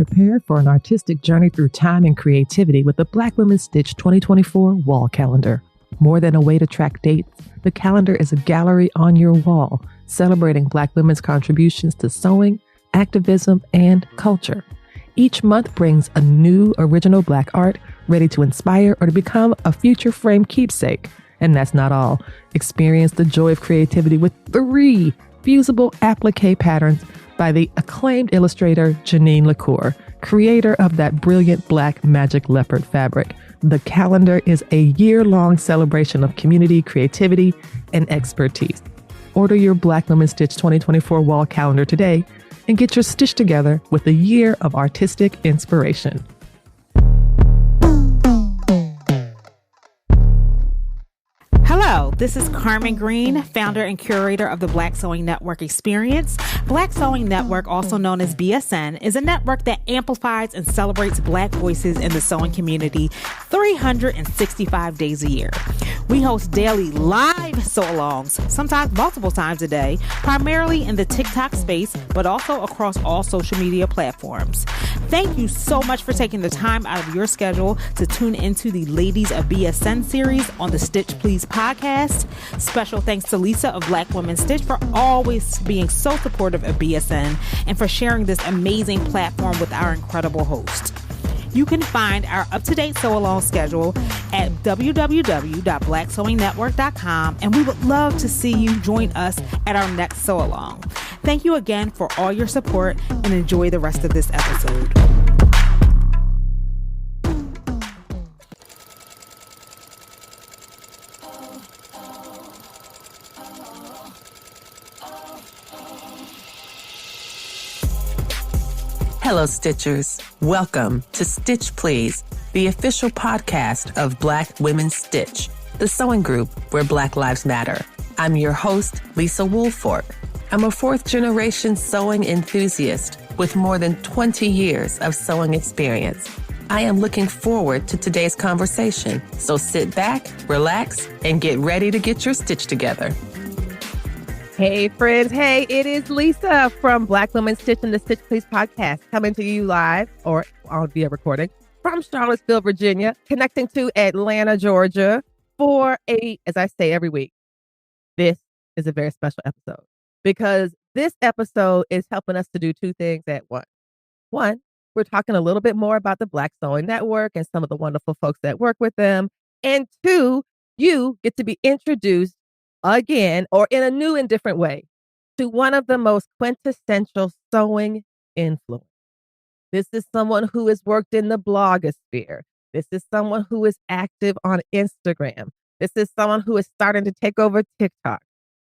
Prepare for an artistic journey through time and creativity with the Black Women Stitched 2024 wall calendar. More than a way to track dates, the calendar is a gallery on your wall, celebrating Black women's contributions to sewing, activism, and culture. Each month brings a new original Black art ready to inspire or to become a future frame keepsake. And that's not all. Experience the joy of creativity with 3 fusible applique patterns by the acclaimed illustrator Janine LaCour, creator of that brilliant Black magic leopard fabric. The calendar is a year-long celebration of community, creativity, and expertise. Order your Black Women Stitch 2024 wall calendar today and get your stitch together with a year of artistic inspiration. Hello, this is Carmen Green, founder and curator of the Black Sewing Network Experience. Black Sewing Network, also known as BSN, is a network that amplifies and celebrates Black voices in the sewing community 365 days a year. We host daily live sew-alongs, sometimes multiple times a day, primarily in the TikTok space, but also across all social media platforms. Thank you so much for taking the time out of your schedule to tune into the Ladies of BSN series on the Stitch Please podcast. Special thanks to Lisa of Black Women Stitch for always being so supportive of BSN and for sharing this amazing platform with our incredible host. You can find our up-to-date sew-along schedule at www.blacksewingnetwork.com, and we would love to see you join us at our next sew-along. Thank you again for all your support, and enjoy the rest of this episode. Hello, Stitchers. Welcome to Stitch Please, the official podcast of Black Women Stitch, the sewing group where Black lives matter. I'm your host, Lisa Woolfork. I'm a 4th-generation sewing enthusiast with more than 20 years of sewing experience. I am looking forward to today's conversation, so sit back, relax, and get ready to get your stitch together. Hey, friends. Hey, it is Lisa from Black Women Stitch and the Stitch Please podcast, coming to you live or on via recording from Charlottesville, Virginia, connecting to Atlanta, Georgia for as I say every week, this is a very special episode because this episode is helping us to do 2 things at once. One, we're talking a little bit more about the Black Sewing Network and some of the wonderful folks that work with them. And 2, you get to be introduced again, or in a new and different way, to one of the most quintessential sewing influencers. This is someone who has worked in the blogosphere. This is someone who is active on Instagram. This is someone who is starting to take over TikTok.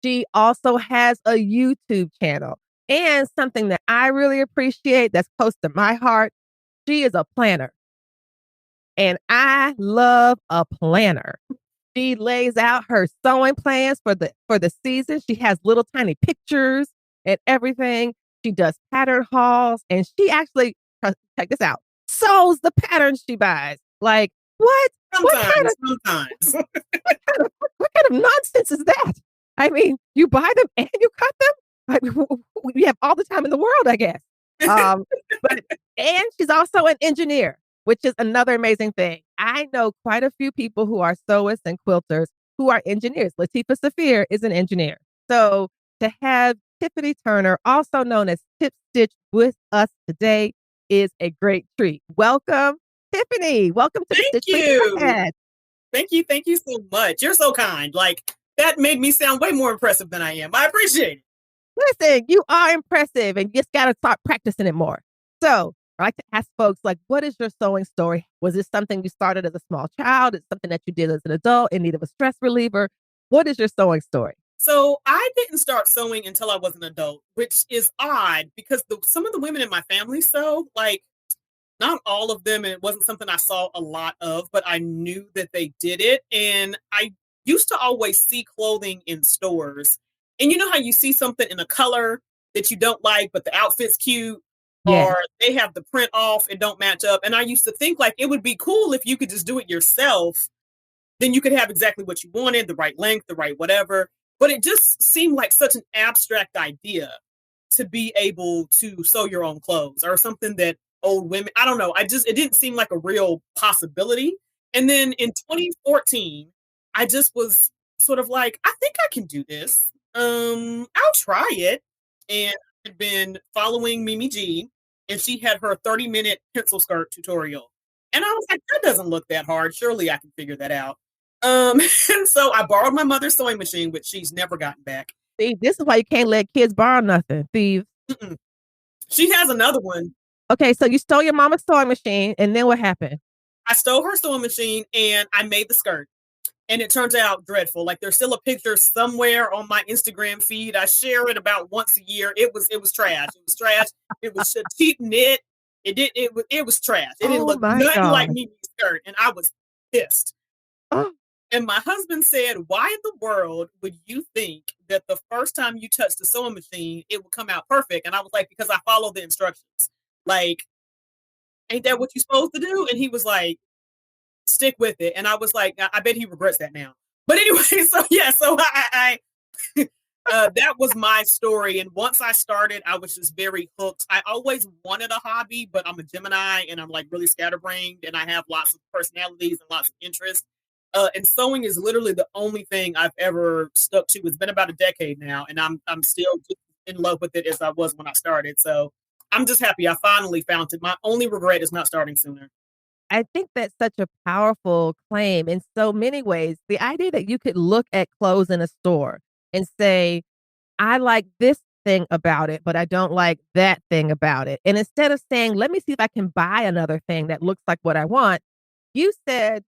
She also has a YouTube channel. And something that I really appreciate that's close to my heart, she is a planner. And I love a planner. She lays out her sewing plans for the season. She has little tiny pictures and everything. She does pattern hauls, and she actually, check this out, sews the patterns she buys. Like, what? Sometimes. What kind of nonsense is that? I mean, you buy them and you cut them? Like, we have all the time in the world, I guess. And she's also an engineer, which is another amazing thing. I know quite a few people who are sewists and quilters who are engineers. Latifah Safir is an engineer. So to have Tiffany Turner, also known as TipStitched, with us today is a great treat. Welcome, Tiffany. Welcome to the Stitch Please podcast. Thank you. Thank you so much. You're so kind. Like, that made me sound way more impressive than I am. I appreciate it. Listen, you are impressive, and you just got to start practicing it more. So I like to ask folks, like, what is your sewing story? Was this something you started as a small child? It's something that you did as an adult in need of a stress reliever? What is your sewing story? So I didn't start sewing until I was an adult, which is odd because some of the women in my family sew, like, not all of them, and it wasn't something I saw a lot of, but I knew that they did it. And I used to always see clothing in stores. And you know how you see something in a color that you don't like, but the outfit's cute? Yeah. Or they have the print off and don't match up. And I used to think like it would be cool if you could just do it yourself. Then you could have exactly what you wanted, the right length, the right whatever. But it just seemed like such an abstract idea to be able to sew your own clothes, or something that old women. I don't know. It didn't seem like a real possibility. And then in 2014, I just was sort of like, I think I can do this. I'll try it. And I've been following Mimi G, and she had her 30-minute pencil skirt tutorial. And I was like, that doesn't look that hard. Surely I can figure that out. And so I borrowed my mother's sewing machine, which she's never gotten back. See, this is why you can't let kids borrow nothing, thieves. Mm-mm. She has another one. Okay, so you stole your mama's sewing machine, and then what happened? I stole her sewing machine and I made the skirt. And it turns out dreadful. Like there's still a picture somewhere on my Instagram feed. I share it about once a year. It was trash. It was trash. It was a cheap knit. It was trash. It didn't look nothing like Mimi's skirt. And I was pissed. Oh. And my husband said, why in the world would you think that the first time you touch the sewing machine, it would come out perfect? And I was like, because I followed the instructions. Like, ain't that what you're supposed to do? And he was like, stick with it. And I was like, I bet he regrets that now. But anyway, so yeah, so I that was my story. And once I started, I was just very hooked. I always wanted a hobby, but I'm a Gemini and I'm like really scatterbrained and I have lots of personalities and lots of interests. And sewing is literally the only thing I've ever stuck to. It's been about a decade now, and I'm still just in love with it as I was when I started. So I'm just happy I finally found it. My only regret is not starting sooner. I think that's such a powerful claim in so many ways. The idea that you could look at clothes in a store and say, I like this thing about it, but I don't like that thing about it. And instead of saying, let me see if I can buy another thing that looks like what I want, you said,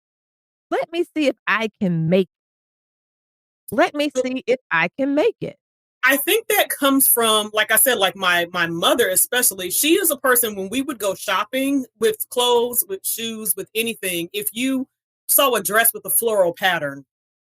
let me see if I can make it. Let me see if I can make it. I think that comes from, like I said, like my mother especially. She is a person when we would go shopping with clothes, with shoes, with anything. If you saw a dress with a floral pattern,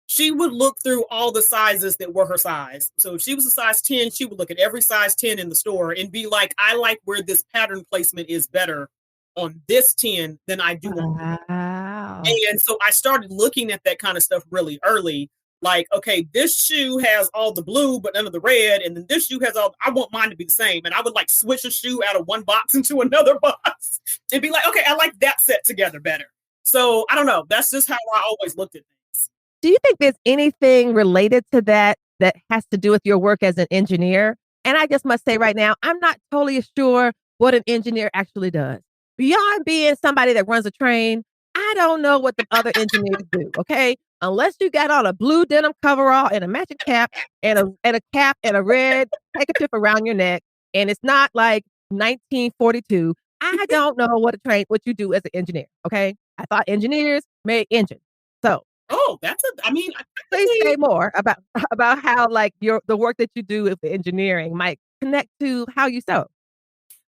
she would look through all the sizes that were her size. So if she was a size 10, she would look at every size 10 in the store and be like, I like where this pattern placement is better on this 10 than I do on that. Wow. And so I started looking at that kind of stuff really early. Like, okay, this shoe has all the blue, but none of the red. And then this shoe has all, I want mine to be the same. And I would like switch a shoe out of one box into another box and be like, okay, I like that set together better. So I don't know. That's just how I always looked at things. Do you think there's anything related to that that has to do with your work as an engineer? And I just must say right now, I'm not totally sure what an engineer actually does. Beyond being somebody that runs a train, I don't know what the other engineers do, okay? Unless you got on a blue denim coverall and a matching cap and a cap and a red handkerchief around your neck, and it's not like 1942, I don't know what you do as an engineer, okay? I thought engineers made engines. So, please say more about how like the work that you do with the engineering might connect to how you sew.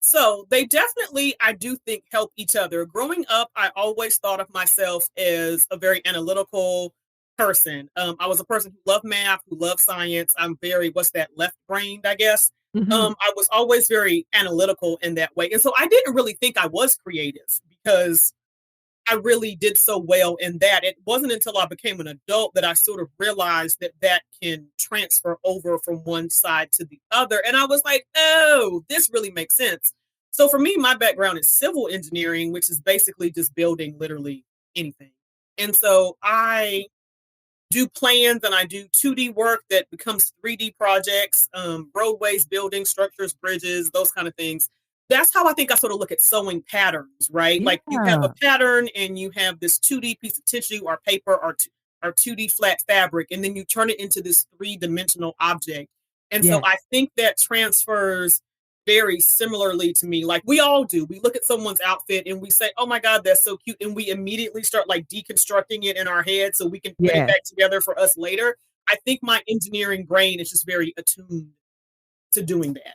So they definitely, I do think, help each other. Growing up, I always thought of myself as a very analytical person. I was a person who loved math, who loved science. I'm very, left-brained, I guess. Mm-hmm. I was always very analytical in that way. And so I didn't really think I was creative because I really did so well in that. It wasn't until I became an adult that I sort of realized that can transfer over from one side to the other. And I was like, oh, this really makes sense. So for me, my background is civil engineering, which is basically just building literally anything. And so I do plans and I do 2D work that becomes 3D projects, roadways, buildings, structures, bridges, those kind of things. That's how I think I sort of look at sewing patterns, right? Yeah. Like you have a pattern and you have this 2D piece of tissue or paper or 2D flat fabric, and then you turn it into this 3-dimensional object. And so I think that transfers very similarly to me. Like we all do. We look at someone's outfit and we say, oh my God, that's so cute. And we immediately start like deconstructing it in our head so we can put it back together for us later. I think my engineering brain is just very attuned to doing that.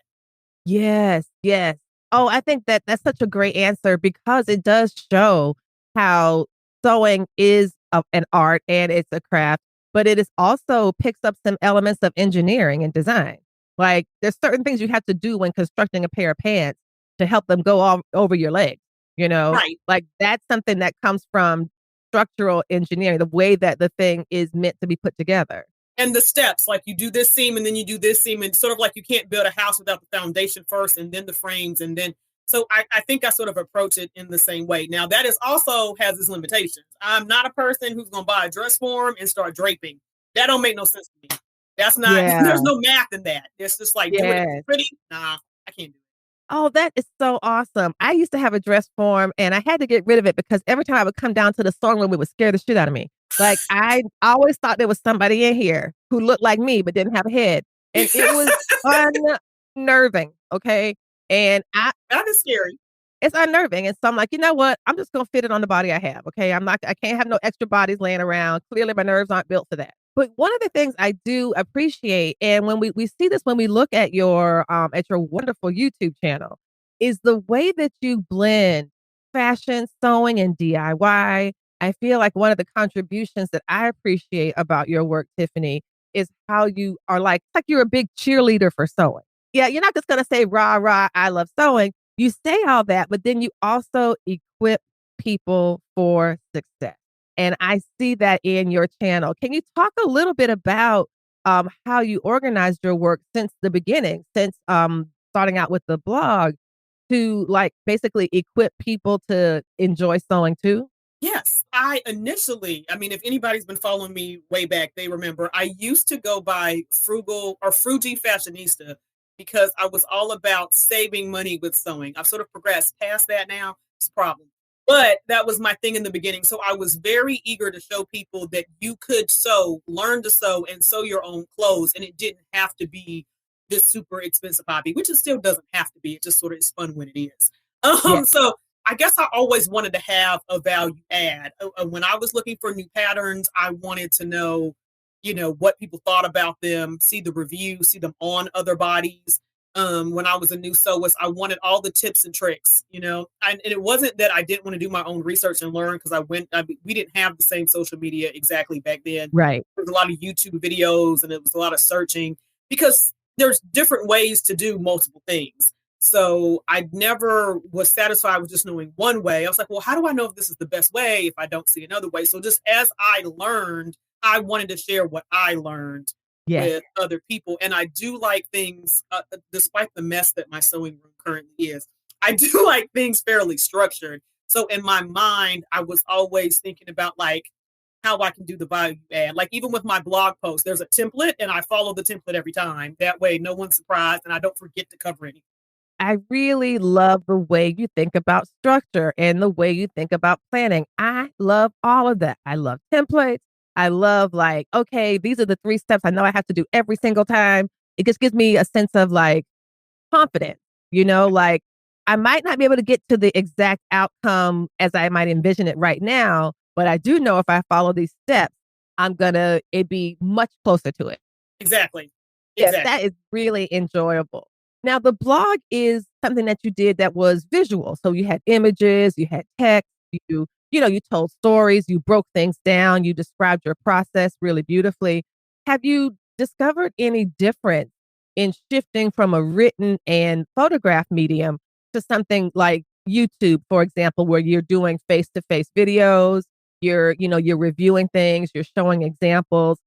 Yes, yes. Oh, I think that's such a great answer because it does show how sewing is an art and it's a craft, but it is also picks up some elements of engineering and design. Like there's certain things you have to do when constructing a pair of pants to help them go all over your legs, you know? Right. Like that's something that comes from structural engineering, the way that the thing is meant to be put together. And the steps, like you do this seam and then you do this seam, and sort of like you can't build a house without the foundation first and then the frames and then So I think I sort of approach it in the same way. Now that is also has its limitations. I'm not a person who's going to buy a dress form and start draping. That don't make no sense to me. That's not, Yeah. there's no math in that. It's just like, do it if Yes. it's pretty. Nah, I can't do it. Oh, that is so awesome. I used to have a dress form and I had to get rid of it because every time I would come down to the sewing room, it would scare the shit out of me. Like I always thought there was somebody in here who looked like me but didn't have a head. And it was unnerving. Okay. And That is scary. it's unnerving. And so I'm like, you know what? I'm just gonna fit it on the body I have. Okay. I can't have no extra bodies laying around. Clearly my nerves aren't built for that. But one of the things I do appreciate, and when we see this when we look at your wonderful YouTube channel, is the way that you blend fashion, sewing, and DIY. I feel like one of the contributions that I appreciate about your work, Tiffany, is how you are it's like you're a big cheerleader for sewing. Yeah, you're not just gonna say rah rah, I love sewing. You say all that, but then you also equip people for success. And I see that in your channel. Can you talk a little bit about how you organized your work since the beginning, since starting out with the blog to basically equip people to enjoy sewing too? Yes, I mean, if anybody's been following me way back, they remember I used to go by frugal or frugy fashionista because I was all about saving money with sewing. I've sort of progressed past that now. It's a problem. But that was my thing in the beginning. So I was very eager to show people that you could sew, learn to sew, and sew your own clothes. And it didn't have to be this super expensive hobby, which it still doesn't have to be. It just sort of is fun when it is. Yeah. So I guess I always wanted to have a value add. When I was looking for new patterns, I wanted to know, what people thought about them, see the reviews, see them on other bodies. When I was a new sewist, I wanted all the tips and tricks, and it wasn't that I didn't want to do my own research and learn because we didn't have the same social media exactly back then. Right. There was a lot of YouTube videos and it was a lot of searching because there's different ways to do multiple things. So I never was satisfied with just knowing one way. I was like, well, how do I know if this is the best way if I don't see another way? So just as I learned, I wanted to share what I learned Yes. with other people. And I do like things, despite the mess that my sewing room currently is, I do like things fairly structured. So in my mind, I was always thinking about how I can do the value add. Like even with my blog post, there's a template and I follow the template every time. That way, no one's surprised and I don't forget to cover anything. I really love the way you think about structure and the way you think about planning. I love all of that. I love templates. I love okay, these are the 3 steps I know I have to do every single time. It just gives me a sense of confidence, I might not be able to get to the exact outcome as I might envision it right now, but I do know if I follow these steps, it'd be much closer to it. Exactly. Yes, that is really enjoyable. Now, the blog is something that you did that was visual. So you had images, you had text, you told stories, you broke things down, you described your process really beautifully. Have you discovered any difference in shifting from a written and photograph medium to something like YouTube, for example, where you're doing face-to-face videos, you're reviewing things, you're showing examples?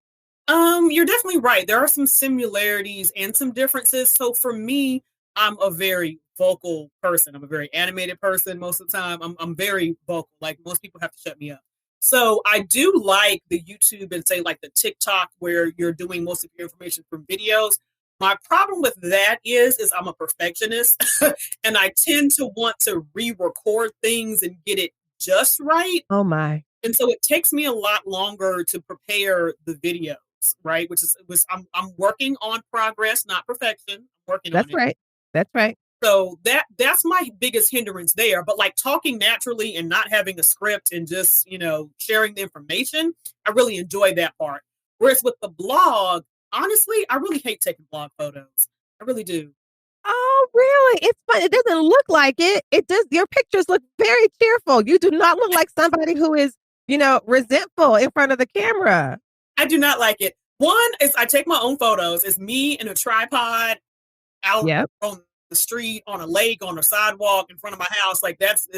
You're definitely right. There are some similarities and some differences. So for me, I'm a very vocal person. I'm a very animated person most of the time. I'm very vocal. Like most people have to shut me up. So I do like the YouTube and say like the TikTok where you're doing most of your information from videos. My problem with that is I'm a perfectionist and I tend to want to re-record things and get it just right. Oh my. And so it takes me a lot longer to prepare the videos, right? I'm working on progress, not perfection. I'm working on That's it. right. That's right. So that's my biggest hindrance there. But like talking naturally and not having a script and just, sharing the information, I really enjoy that part. Whereas with the blog, honestly, I really hate taking blog photos. I really do. Oh, really? It's fun. It doesn't look like it. It does. Your pictures look very cheerful. You do not look like somebody who is, resentful in front of the camera. I do not like it. One is I take my own photos. It's me in a tripod out Yep. on the street, on a lake, on a sidewalk in front of my house. Like that's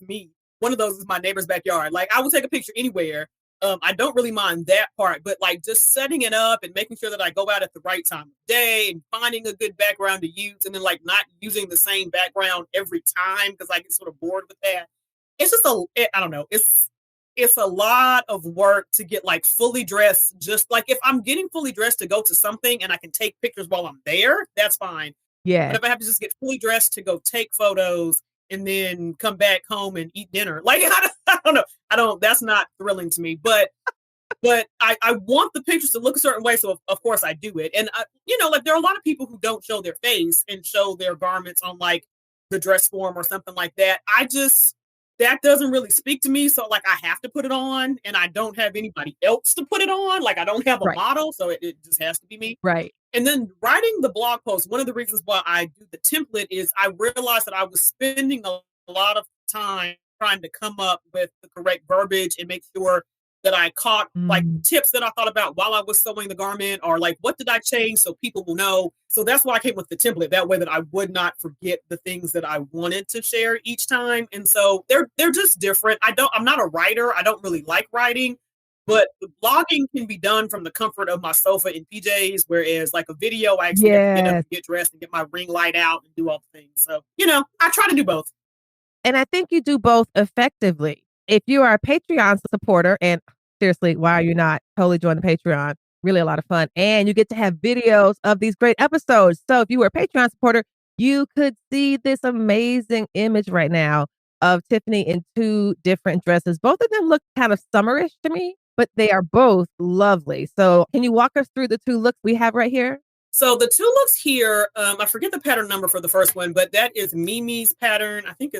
me. One of those is my neighbor's backyard. Like I will take a picture anywhere. I don't really mind that part, but like just setting it up and making sure that I go out at the right time of day and finding a good background to use and then like not using the same background every time because I get sort of bored with that. It's just I don't know. It's a lot of work to get like fully dressed. Just like if I'm getting fully dressed to go to something and I can take pictures while I'm there, that's fine. But Yeah. if I have to just get fully dressed to go take photos and then come back home and eat dinner, like I don't know, that's not thrilling to me. But I want the pictures to look a certain way, so of course I do it. And like there are a lot of people who don't show their face and show their garments on like the dress form or something like that. That doesn't really speak to me. So like I have to put it on, and I don't have anybody else to put it on. Like I don't have a Right. model, so it just has to be me. Right. And then writing the blog post, one of the reasons why I do the template is I realized that I was spending a lot of time trying to come up with the correct verbiage and make sure that I caught like Mm. tips that I thought about while I was sewing the garment, or like what did I change so people will know. So that's why I came with the template, that way that I would not forget the things that I wanted to share each time. And so they're just different. I'm not a writer. I don't really like writing. But the blogging can be done from the comfort of my sofa in PJs, whereas like a video, I actually have to get up Yes. and get dressed and get my ring light out and do all the things. So, I try to do both. And I think you do both effectively. If you are a Patreon supporter, and seriously, why are you not totally join the Patreon? Really a lot of fun. And you get to have videos of these great episodes. So if you were a Patreon supporter, you could see this amazing image right now of Tiffany in two different dresses. Both of them look kind of summerish to me, but they are both lovely. So can you walk us through the two looks we have right here? So the two looks here, I forget the pattern number for the first one, but that is Mimi's pattern. I think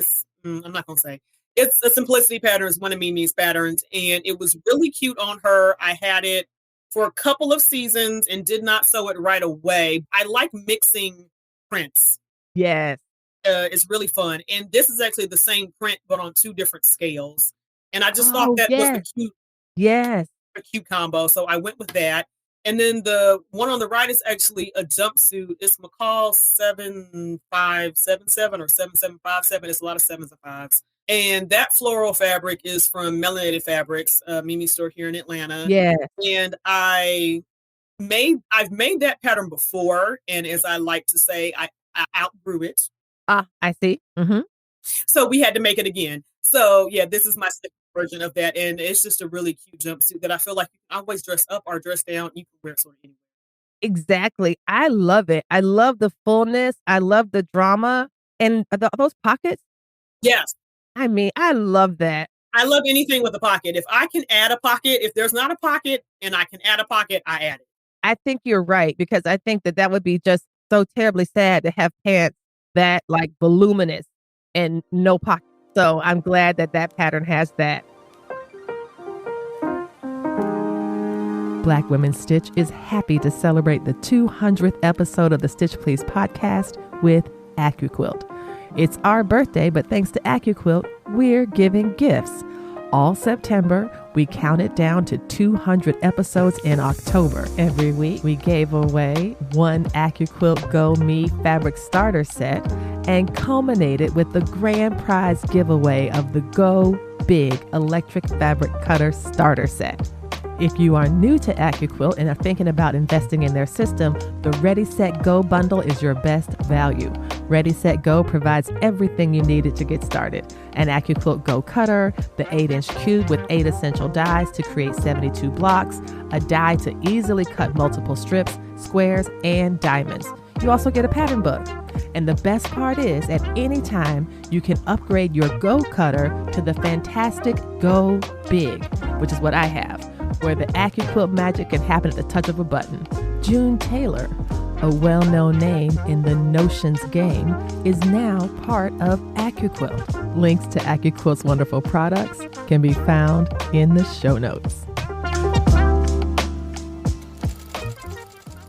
I'm not going to say. It's a Simplicity pattern. It's one of Mimi's patterns, and it was really cute on her. I had it for a couple of seasons and did not sew it right away. I like mixing prints. Yes. It's really fun. And this is actually the same print, but on two different scales. And I just thought Oh, that was yes. Yes. a cute combo. So I went with that. And then the one on the right is actually a jumpsuit. It's McCall 7577 or 7757. It's a lot of sevens and fives. And that floral fabric is from Melanated Fabrics, Mimi store here in Atlanta. Yeah. And I've made that pattern before. And as I like to say, I outgrew it. I see. Mm-hmm. So we had to make it again. So yeah, this is my second version of that. And it's just a really cute jumpsuit that I feel like you can always dress up or dress down. You can wear it sort of anywhere. Exactly. I love it. I love the fullness. I love the drama and those pockets. Yes. I mean, I love that. I love anything with a pocket. If I can add a pocket, if there's not a pocket and I can add a pocket, I add it. I think you're right, because I think that would be just so terribly sad to have pants that like voluminous and no pocket. So I'm glad that pattern has that. Black Women Stitch is happy to celebrate the 200th episode of the Stitch Please podcast with AccuQuilt. It's our birthday, but thanks to AccuQuilt, we're giving gifts. All September, we counted down to 200 episodes in October. Every week, we gave away one AccuQuilt Go Me fabric starter set and culminated with the grand prize giveaway of the Go Big electric fabric cutter starter set. If you are new to AccuQuilt and are thinking about investing in their system, the Ready Set Go bundle is your best value. Ready Set Go provides everything you needed to get started. An AccuQuilt Go cutter, the 8-inch cube with 8 essential dies to create 72 blocks, a die to easily cut multiple strips, squares, and diamonds. You also get a pattern book. And the best part is, at any time, you can upgrade your Go cutter to the fantastic Go Big, which is what I have, where the AccuQuilt magic can happen at the touch of a button. June Taylor, a well-known name in the notions game, is now part of AccuQuilt. Links to AccuQuilt's wonderful products can be found in the show notes.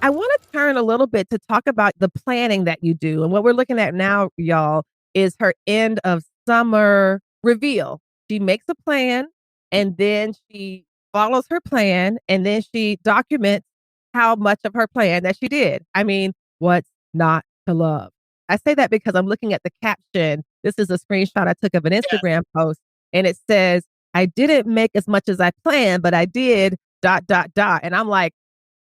I want to turn a little bit to talk about the planning that you do. And what we're looking at now, y'all, is her end of summer reveal. She makes a plan, and then she follows her plan, and then she documents how much of her plan that she did. I mean, what's not to love? I say that because I'm looking at the caption. This is a screenshot I took of an Instagram post, and it says, I didn't make as much as I planned, but I did ... And I'm like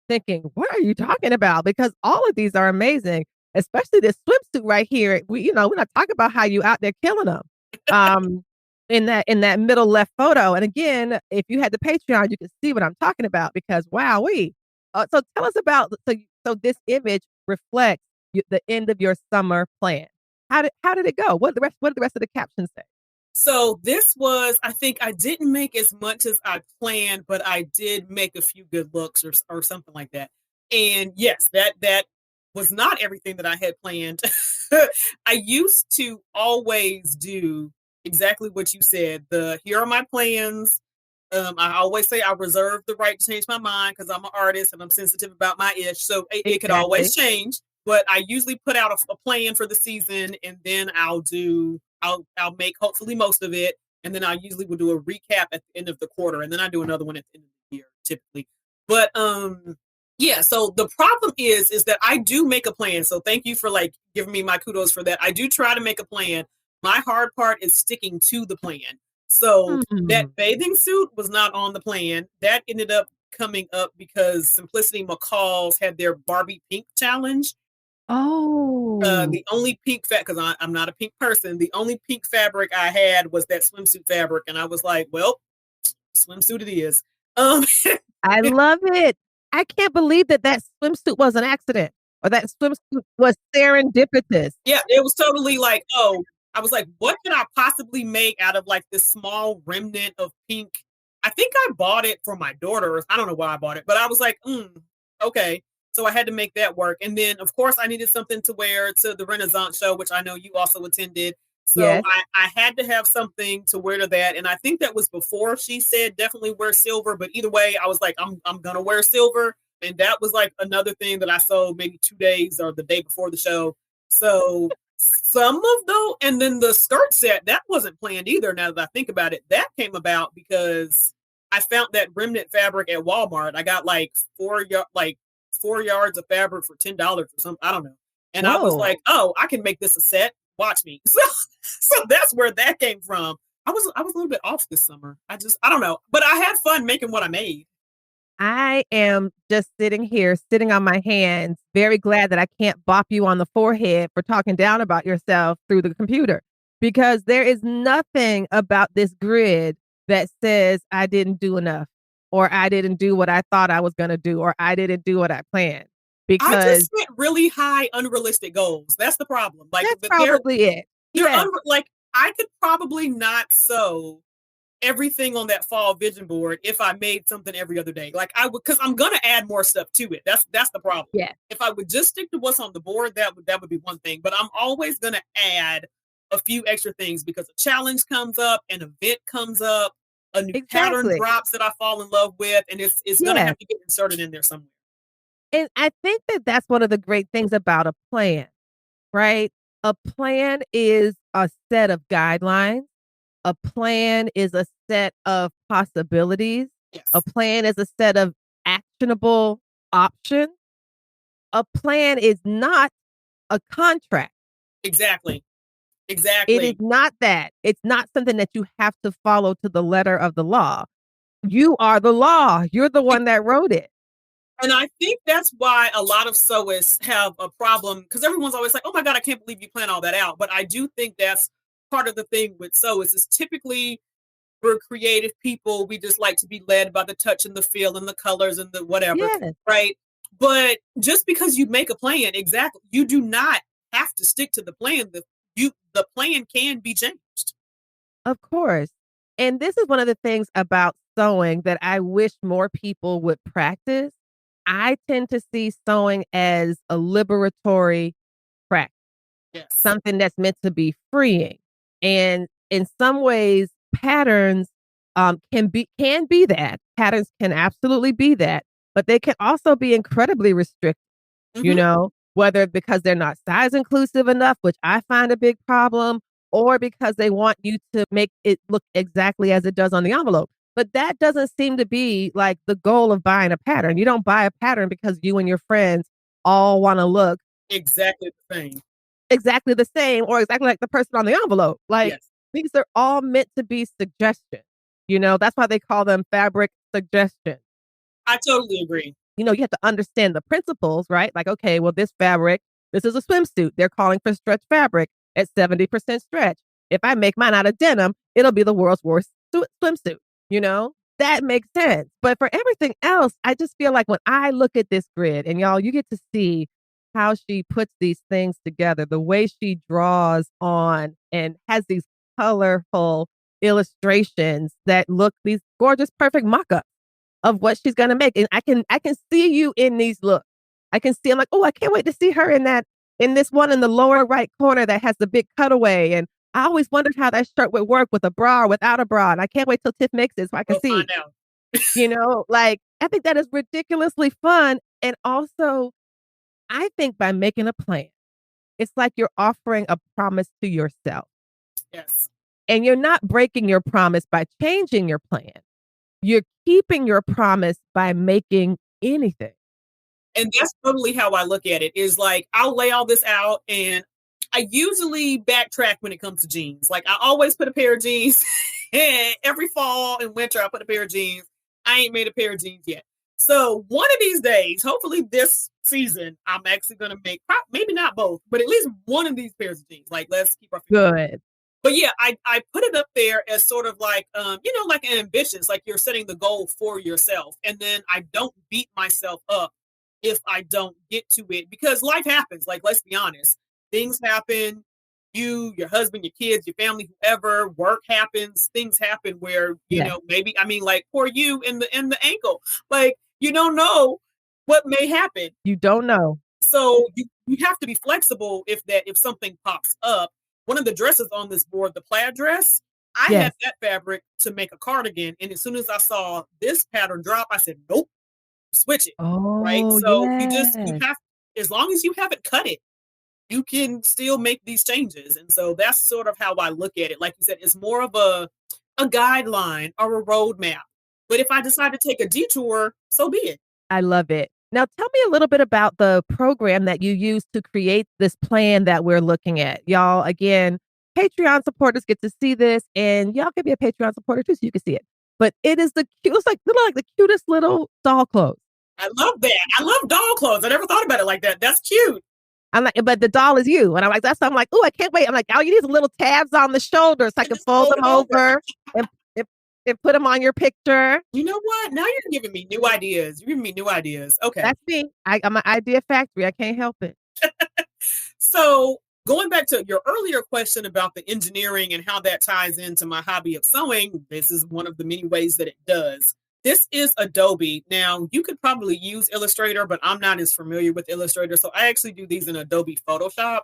thinking, what are you talking about? Because all of these are amazing, especially this swimsuit right here. We're not talking about how you out there killing them. In that middle left photo. And again, if you had the Patreon, you can see what I'm talking about because wowee. So tell us about so this image reflects the end of your summer plan. How did it go? What did the rest of the caption say? So this was, I think I didn't make as much as I planned, but I did make a few good looks or something like that. And yes, that was not everything that I had planned. I used to always do exactly what you said. Here are my plans. I always say I reserve the right to change my mind because I'm an artist and I'm sensitive about my ish. So it could always change. But I usually put out a plan for the season, and then I'll make hopefully most of it, and then I usually will do a recap at the end of the quarter, and then I do another one at the end of the year typically. But yeah. So the problem is that I do make a plan. So thank you for like giving me my kudos for that. I do try to make a plan. My hard part is sticking to the plan. So that bathing suit was not on the plan. That ended up coming up because Simplicity McCall's had their Barbie Pink challenge. Oh. The only pink because I'm not a pink person. The only pink fabric I had was that swimsuit fabric, and I was like, "Well, swimsuit it is." I love it. I can't believe that swimsuit was an accident or that swimsuit was serendipitous. Yeah, it was totally like, oh, I was like, what can I possibly make out of like this small remnant of pink? I think I bought it for my daughter. I don't know why I bought it, but I was like, okay. So I had to make that work. And then, of course, I needed something to wear to the Renaissance show, which I know you also attended. So Yes. I had to have something to wear to that. And I think that was before she said definitely wear silver. But either way, I was like, I'm going to wear silver. And that was like another thing that I sold maybe 2 days or the day before the show. So some of those, and then the skirt set, that wasn't planned either. Now that I think about it, that came about because I found that remnant fabric at Walmart. I got like 4 yards of fabric for $10 or something. I don't know. And I was like, oh, I can make this a set. Watch me. So that's where that came from. I was a little bit off this summer. I don't know. But I had fun making what I made. I am just sitting on my hands, very glad that I can't bop you on the forehead for talking down about yourself through the computer, because there is nothing about this grid that says I didn't do enough or I didn't do what I thought I was going to do or I didn't do what I planned. Because I just set really high, unrealistic goals. That's the problem. Like that's probably it. Yes. Like I could probably not sew everything on that fall vision board if I made something every other day. Like I would, because I'm gonna add more stuff to it. That's the problem. Yeah. If I would just stick to what's on the board, that would be one thing. But I'm always gonna add a few extra things because a challenge comes up, an event comes up, a new pattern drops that I fall in love with, and it's gonna have to get inserted in there somewhere. And I think that that's one of the great things about a plan, right? A plan is a set of guidelines. A plan is a set of possibilities. Yes. A plan is a set of actionable options. A plan is not a contract. Exactly. It is not that. It's not something that you have to follow to the letter of the law. You are the law. You're the one that wrote it. And I think that's why a lot of sewists have a problem, because everyone's always like, oh my God, I can't believe you plan all that out. But I do think that's part of the thing with sewists is typically we're creative people. We just like to be led by the touch and the feel and the colors and the whatever, right? But just because you make a plan, exactly, you do not have to stick to the plan. The plan can be changed. Of course. And this is one of the things about sewing that I wish more people would practice. I tend to see sewing as a liberatory practice, something that's meant to be freeing. And in some ways, patterns can be that. Patterns can absolutely be that, but they can also be incredibly restrictive, whether because they're not size inclusive enough, which I find a big problem, or because they want you to make it look exactly as it does on the envelope. But that doesn't seem to be like the goal of buying a pattern. You don't buy a pattern because you and your friends all want to look exactly the same. Exactly the same, or exactly like the person on the envelope. Like these are all meant to be suggestions. That's why they call them fabric suggestions. I totally agree. You have to understand the principles, right? Like, okay, well, this fabric, this is a swimsuit. They're calling for stretch fabric at 70% stretch. If I make mine out of denim, it'll be the world's worst swimsuit. That makes sense. But for everything else, I just feel like when I look at this grid, and y'all, you get to see how she puts these things together, the way she draws on and has these colorful illustrations that look these gorgeous, perfect mock-ups of what she's gonna make. And I can see you in these looks. I can see, I'm like, oh, I can't wait to see her in this one in the lower right corner that has the big cutaway. And I always wondered how that shirt would work with a bra or without a bra. And I can't wait till Tiff makes it so I can We'll see. find out. Like, I think that is ridiculously fun. And also, I think by making a plan, it's like you're offering a promise to yourself. Yes. And you're not breaking your promise by changing your plan. You're keeping your promise by making anything. And that's totally how I look at it, is like, I'll lay all this out, and I usually backtrack when it comes to jeans. Like, I always put a pair of jeans every fall and winter. I put a pair of jeans. I ain't made a pair of jeans yet. So one of these days, hopefully this season, I'm actually going to make, maybe not both, but at least one of these pairs of jeans. Like, let's keep our fingers. Good. But yeah, I put it up there as sort of like, like an ambition. It's like you're setting the goal for yourself. And then I don't beat myself up if I don't get to it, because life happens. Like, let's be honest, things happen. You, your husband, your kids, your family, whoever, work happens, things happen where, maybe, like for you in the ankle, like, you don't know what may happen. You don't know. So you have to be flexible if something pops up. One of the dresses on this board, the plaid dress, I had that fabric to make a cardigan. And as soon as I saw this pattern drop, I said, nope, switch it. Right. So you have, as long as you haven't cut it, you can still make these changes. And so that's sort of how I look at it. Like you said, it's more of a guideline or a roadmap. But if I decide to take a detour, so be it. I love it. Now, tell me a little bit about the program that you use to create this plan that we're looking at. Y'all, again, Patreon supporters get to see this, and y'all can be a Patreon supporter too so you can see it. But it is the cutest, like the cutest little doll clothes. I love that. I love doll clothes. I never thought about it like that. That's cute. I'm like, but the doll is you. And I'm like, I'm like, oh, I can't wait. I'm like, all you need is little tabs on the shoulders so I can fold them over and put them on your picture. You know what? Now you're giving me new ideas. You're giving me new ideas. Okay. That's me. I'm an idea factory. I can't help it. So going back to your earlier question about the engineering and how that ties into my hobby of sewing, this is one of the many ways that it does. This is Adobe. Now, you could probably use Illustrator, but I'm not as familiar with Illustrator. So I actually do these in Adobe Photoshop.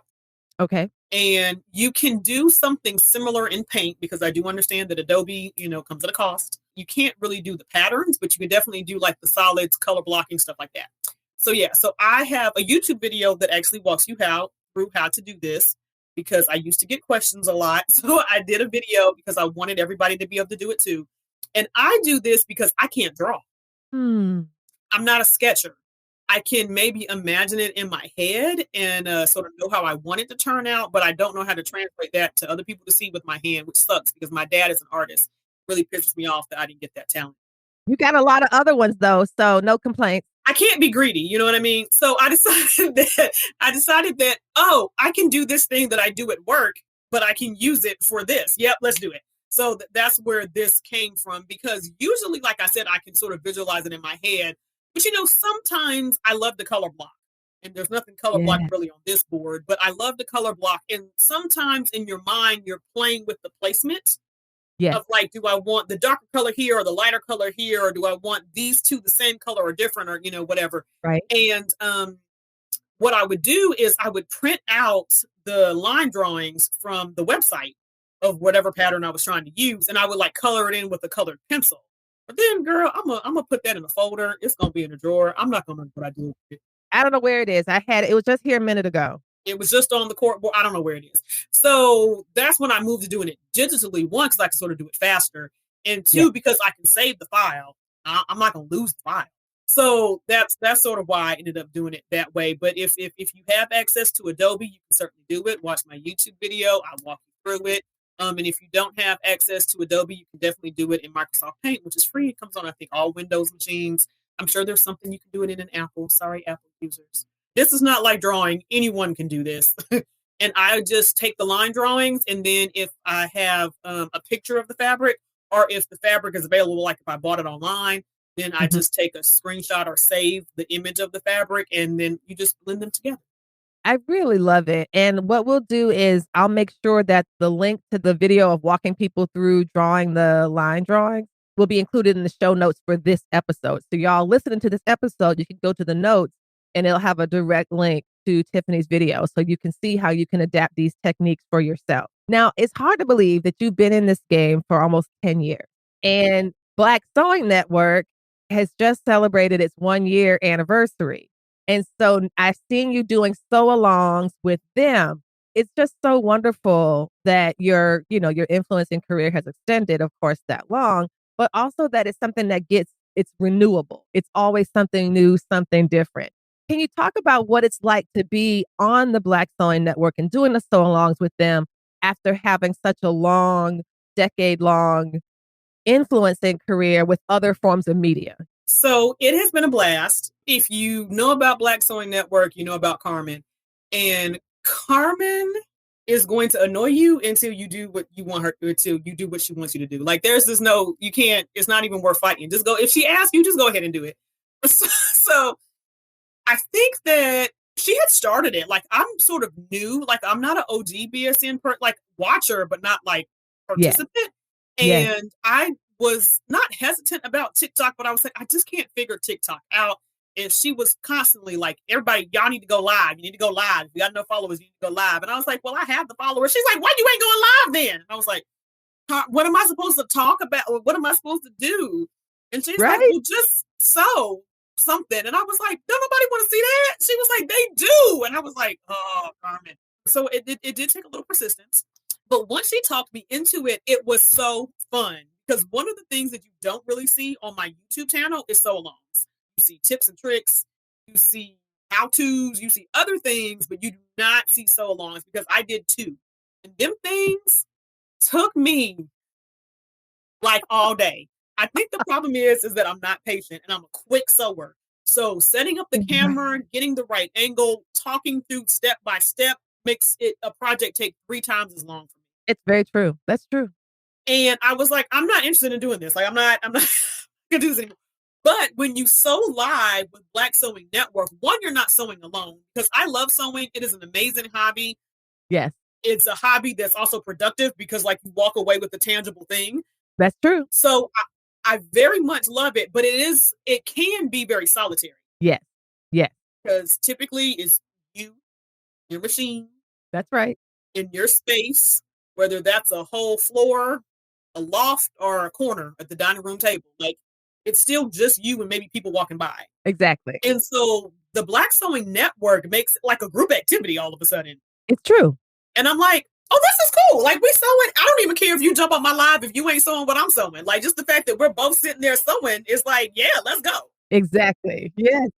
Okay. And you can do something similar in Paint, because I do understand that Adobe, comes at a cost. You can't really do the patterns, but you can definitely do like the solids, color blocking, stuff like that. So yeah, so I have a YouTube video that actually walks you through how to do this, because I used to get questions a lot. So I did a video because I wanted everybody to be able to do it too. And I do this because I can't draw. I'm not a sketcher. I can maybe imagine it in my head and sort of know how I want it to turn out, but I don't know how to translate that to other people to see with my hand, which sucks because my dad is an artist. It really pisses me off that I didn't get that talent. You got a lot of other ones though, so no complaints. I can't be greedy, you know what I mean? So I decided that, oh, I can do this thing that I do at work, but I can use it for this. Yep, let's do it. So that's where this came from, because usually, like I said, I can sort of visualize it in my head. But, sometimes I love the color block, and there's nothing color block really on this board, but I love the color block. And sometimes in your mind, you're playing with the placement of like, do I want the darker color here or the lighter color here? Or do I want these two the same color or different, or, whatever. Right. And what I would do is I would print out the line drawings from the website of whatever pattern I was trying to use. And I would like color it in with a colored pencil. But then, girl, I'm gonna put that in a folder. It's gonna be in a drawer. I'm not gonna know what I do with it. I don't know where it is. It was just here a minute ago. It was just on the court board. I don't know where it is. So that's when I moved to doing it digitally. One, because I can sort of do it faster. And two, because I can save the file. I'm not gonna lose the file. So that's sort of why I ended up doing it that way. But if you have access to Adobe, you can certainly do it. Watch my YouTube video. I'll walk you through it. And if you don't have access to Adobe, you can definitely do it in Microsoft Paint, which is free. It comes on, I think, all Windows machines. I'm sure there's something you can do it in an Apple. Sorry, Apple users. This is not like drawing. Anyone can do this. And I just take the line drawings, and then if I have a picture of the fabric, or if the fabric is available, like if I bought it online, then I just take a screenshot or save the image of the fabric, and then you just blend them together. I really love it. And what we'll do is I'll make sure that the link to the video of walking people through drawing the line drawing will be included in the show notes for this episode. So y'all listening to this episode, you can go to the notes and it'll have a direct link to Tiffany's video so you can see how you can adapt these techniques for yourself. Now, it's hard to believe that you've been in this game for almost 10 years. And Black Sewing Network has just celebrated its 1 year anniversary. And so I've seen you doing sew-alongs with them. It's just so wonderful that your influence and career has extended, of course, that long, but also that it's something that it's renewable. It's always something new, something different. Can you talk about what it's like to be on the Black Sewing Network and doing the sew-alongs with them after having such a long, decade-long influencing career with other forms of media? So it has been a blast. If you know about Black Sewing Network, you know about Carmen. And Carmen is going to annoy you until you do what you want her, until you do what she wants you to do. Like you can't, it's not even worth fighting. Just go, if she asks you, just go ahead and do it. So I think that she had started it. Like, I'm sort of new. Like, I'm not an OG BSN watcher, but not like participant. Yeah. And I was not hesitant about TikTok, but I was like, I just can't figure TikTok out. And she was constantly like, everybody, y'all need to go live. You need to go live. If you got no followers, you need to go live. And I was like, well, I have the followers. She's like, why you ain't going live then? And I was like, what am I supposed to talk about? What am I supposed to do? And she's like, well, just sew something. And I was like, don't nobody want to see that? She was like, they do. And I was like, oh, Carmen. So it did take a little persistence. But once she talked me into it, it was so fun. Because one of the things that you don't really see on my YouTube channel is sew-alongs. You see tips and tricks, you see how-tos, you see other things, but you do not see sew-alongs because I did too. And them things took me like all day. I think the problem is that I'm not patient and I'm a quick sewer. So setting up the camera, getting the right angle, talking through step by step makes it a project take 3 times as long for me. It's very true. That's true. And I was like, I'm not interested in doing this. Like, I'm not gonna do this anymore. But when you sew live with Black Sewing Network, one, you're not sewing alone because I love sewing. It is an amazing hobby. Yes. It's a hobby that's also productive because like you walk away with a tangible thing. That's true. So I very much love it, but it can be very solitary. Yes. Yes. Because typically it's you, your machine. That's right. In your space, whether that's a whole floor, a loft, or a corner at the dining room table. Like, it's still just you and maybe people walking by. Exactly. And so the Black Sewing Network makes it like a group activity all of a sudden. It's true. And I'm like, oh, this is cool. Like, we sewing. I don't even care if you jump on my live if you ain't sewing what I'm sewing. Like, just the fact that we're both sitting there sewing is like, yeah, let's go. Exactly. Yes.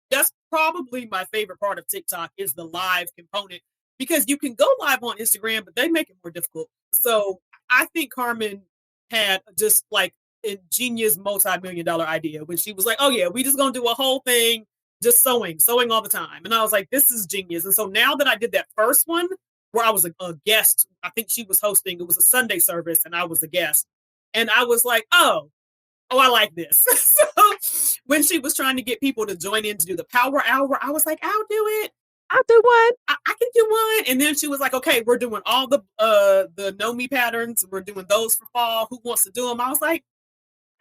That's probably my favorite part of TikTok is the live component because you can go live on Instagram, but they make it more difficult. So I think Carmen had just like a genius multi-million-dollar idea when she was like, oh yeah, we just gonna do a whole thing just sewing all the time. And I was like, this is genius. And so now that I did that first one where I was a guest, I think she was hosting, it was a Sunday service and I was a guest. And I was like, oh, I like this. So when she was trying to get people to join in to do the power hour, I was like, I'll do it. I'll do one. I can do one. And then she was like, okay, we're doing all the Know Me patterns. We're doing those for fall. Who wants to do them? I was like,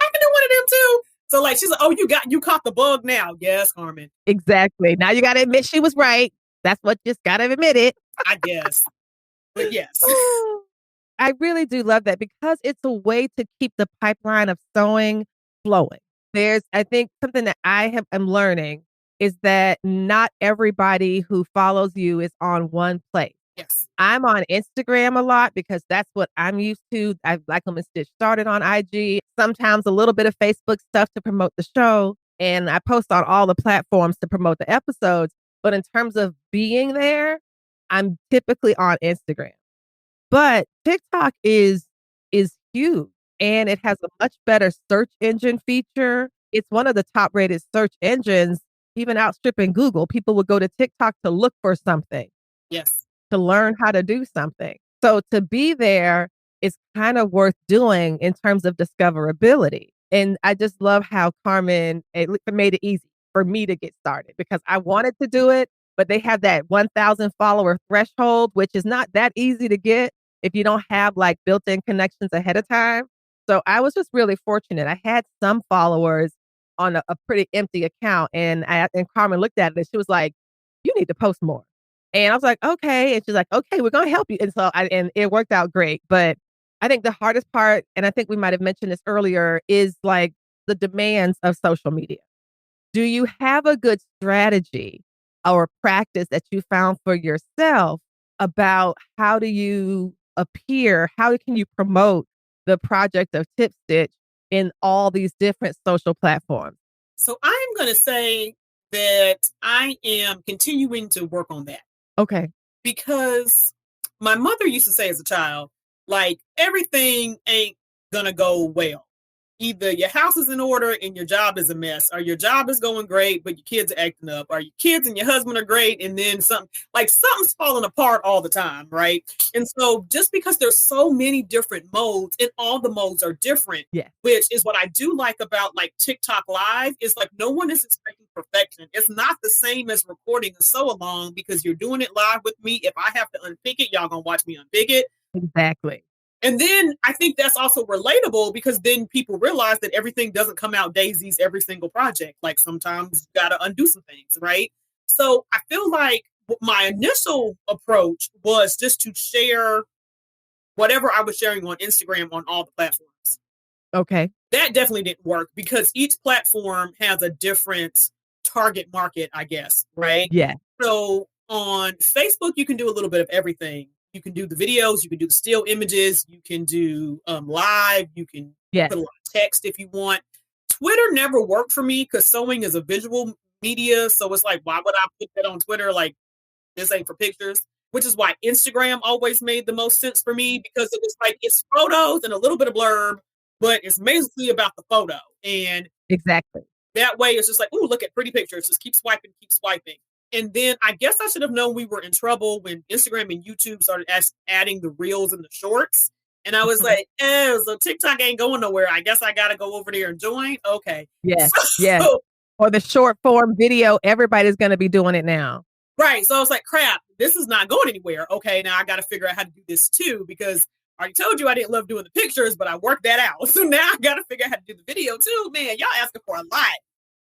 I can do one of them too. So like, she's like, oh, you caught the bug now. Yes, Carmen. Exactly. Now you got to admit she was right. That's what just got to admit it. I guess. But yes. I really do love that because it's a way to keep the pipeline of sewing flowing. I think something that am learning is that not everybody who follows you is on one place. Yes. I'm on Instagram a lot because that's what I'm used to. Black Women Stitch started on IG, sometimes a little bit of Facebook stuff to promote the show. And I post on all the platforms to promote the episodes. But in terms of being there, I'm typically on Instagram. But TikTok is huge, and it has a much better search engine feature. It's one of the top rated search engines, even outstripping Google. People would go to TikTok to look for something, Yes. to learn how to do something. So to be there is kind of worth doing in terms of discoverability. And I just love how Carmen made it easy for me to get started because I wanted to do it, but they have that 1,000 follower threshold, which is not that easy to get if you don't have like built in connections ahead of time. So I was just really fortunate. I had some followers on a pretty empty account, and Carmen looked at it and she was like, "You need to post more." And I was like, "Okay." And she's like, "Okay, we're gonna help you." And it worked out great. But I think the hardest part, and I think we might have mentioned this earlier, is like the demands of social media. Do you have a good strategy or practice that you found for yourself about how do you appear? How can you promote the project of Tip Stitch in all these different social platforms? So I'm going to say that I am continuing to work on that Okay. because my mother used to say as a child, like, everything ain't going to go well. Either your house is in order and your job is a mess, or your job is going great, but your kids are acting up, or your kids and your husband are great, and then something's falling apart all the time, right? And so just because there's so many different modes and all the modes are different, Yeah. which is what I do like about like TikTok Live, is like no one is expecting perfection. It's not the same as recording a sew along because you're doing it live with me. If I have to unpick it, y'all gonna watch me unpick it. Exactly. And then I think that's also relatable because then people realize that everything doesn't come out daisies every single project. Like sometimes you got to undo some things, right? So I feel like my initial approach was just to share whatever I was sharing on Instagram on all the platforms. Okay. That definitely didn't work because each platform has a different target market, I guess, right? Yeah. So on Facebook, you can do a little bit of everything. You can do the videos, you can do the still images, you can do live, you can Yes. put a lot of text if you want. Twitter never worked for me because sewing is a visual media. So it's like, why would I put that on Twitter? Like, this ain't for pictures, which is why Instagram always made the most sense for me because it was like it's photos and a little bit of blurb, but it's basically about the photo. And Exactly. that way it's just like, ooh, look at pretty pictures. Just keep swiping, keep swiping. And then I guess I should have known we were in trouble when Instagram and YouTube started adding the reels and the shorts. And I was like, oh, so TikTok ain't going nowhere. I guess I got to go over there and join. Okay. Yeah. So, Yeah. Or the short form video, everybody's going to be doing it now. right. So I was like, crap, this is not going anywhere. Okay. Now I got to figure out how to do this too, because I already told you I didn't love doing the pictures, but I worked that out. So now I got to figure out how to do the video too. Man, y'all asking for a lot.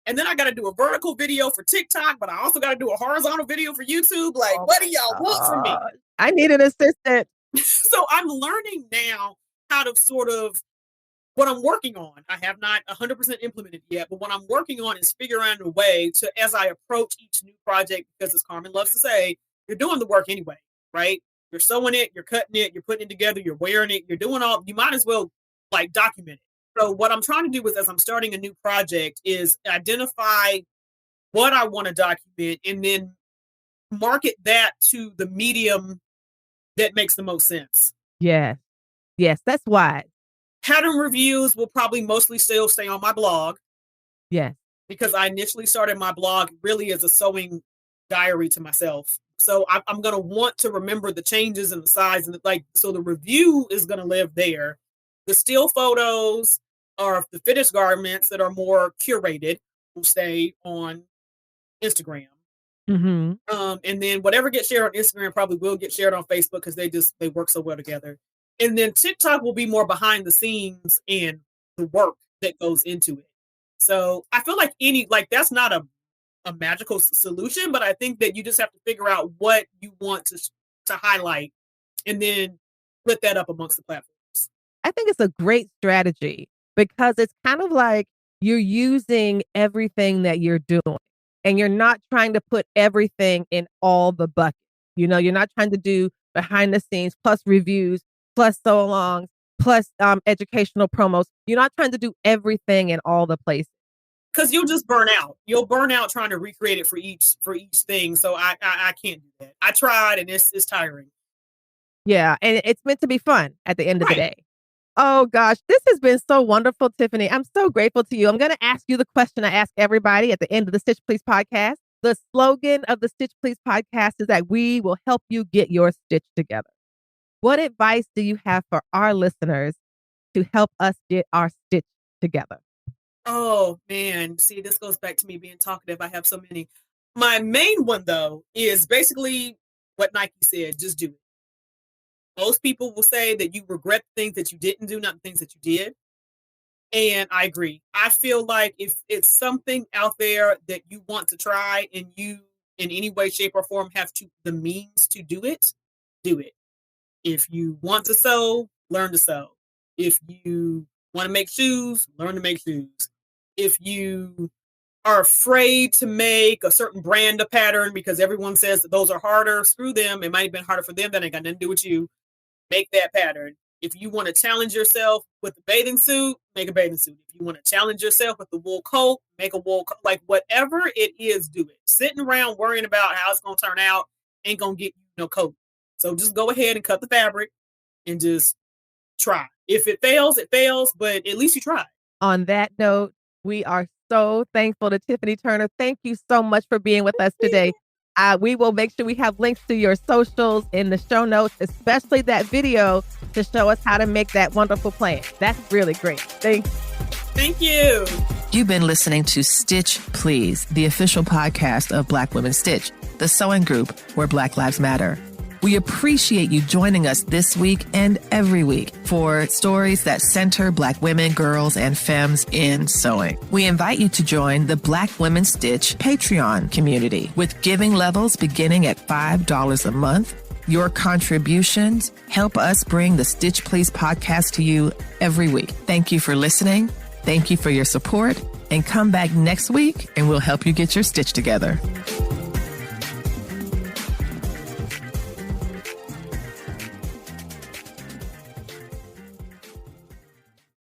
And then I got to do a vertical video for TikTok, but I also got to do a horizontal video for YouTube. Like, what do y'all want from me? I need an assistant. So I'm learning now how to sort of what I'm working on. I have not 100% implemented yet, but what I'm working on is figure out a way to, as I approach each new project, because as Carmen loves to say, you're doing the work anyway, right? You're sewing it, you're cutting it, you're putting it together, you're wearing it, you're doing all, you might as well like document it. So what I'm trying to do is as I'm starting a new project is identify what I want to document and then market that to the medium that makes the most sense. Yes. Yes, that's wise. Pattern reviews will probably mostly still stay on my blog Yes. because I initially started my blog really as a sewing diary to myself. So I'm going to want to remember the changes and the size and so the review is going to live there. The still photos or the finished garments that are more curated will stay on Instagram. Mm-hmm. And then whatever gets shared on Instagram probably will get shared on Facebook because they work so well together. And then TikTok will be more behind the scenes and the work that goes into it. So I feel like that's not a magical solution, but I think that you just have to figure out what you want to highlight and then split that up amongst the platforms. I think it's a great strategy because it's kind of like you're using everything that you're doing and you're not trying to put everything in all the buckets. You know, you're not trying to do behind the scenes plus reviews, plus so longs, plus educational promos. You're not trying to do everything in all the places. Because you'll just burn out. You'll burn out trying to recreate it for each thing. So I can't do that. I tried and it's tiring. Yeah. And it's meant to be fun at the end of the Right. day. Oh gosh, this has been so wonderful, Tiffany. I'm so grateful to you. I'm going to ask you the question I ask everybody at the end of the Stitch Please podcast. The slogan of the Stitch Please podcast is that we will help you get your stitch together. What advice do you have for our listeners to help us get our stitch together? Oh man, see, this goes back to me being talkative. I have so many. My main one though is basically what Nike said, just do it. Most people will say that you regret things that you didn't do, not the things that you did. And I agree. I feel like if it's something out there that you want to try and you in any way, shape, or form have the means to do it, do it. If you want to sew, learn to sew. If you want to make shoes, learn to make shoes. If you are afraid to make a certain brand of pattern because everyone says that those are harder, screw them. It might have been harder for them. That ain't got nothing to do with you. Make that pattern. If you want to challenge yourself with a bathing suit, make a bathing suit. If you want to challenge yourself with the wool coat, make a wool coat. Like whatever it is, do it. Sitting around worrying about how it's going to turn out ain't going to get you no coat. So just go ahead and cut the fabric and just try. If it fails, it fails, but at least you tried. On that note, we are so thankful to Tiffany Turner. Thank you so much for being with us today. We will make sure we have links to your socials in the show notes, especially that video to show us how to make that wonderful plan. That's really great. Thanks. Thank you. You've been listening to Stitch Please, the official podcast of Black Women Stitch, the sewing group where Black Lives Matter. We appreciate you joining us this week and every week for stories that center Black women, girls, and femmes in sewing. We invite you to join the Black Women Stitch Patreon community with giving levels beginning at $5 a month. Your contributions help us bring the Stitch Please podcast to you every week. Thank you for listening. Thank you for your support. And come back next week and we'll help you get your stitch together.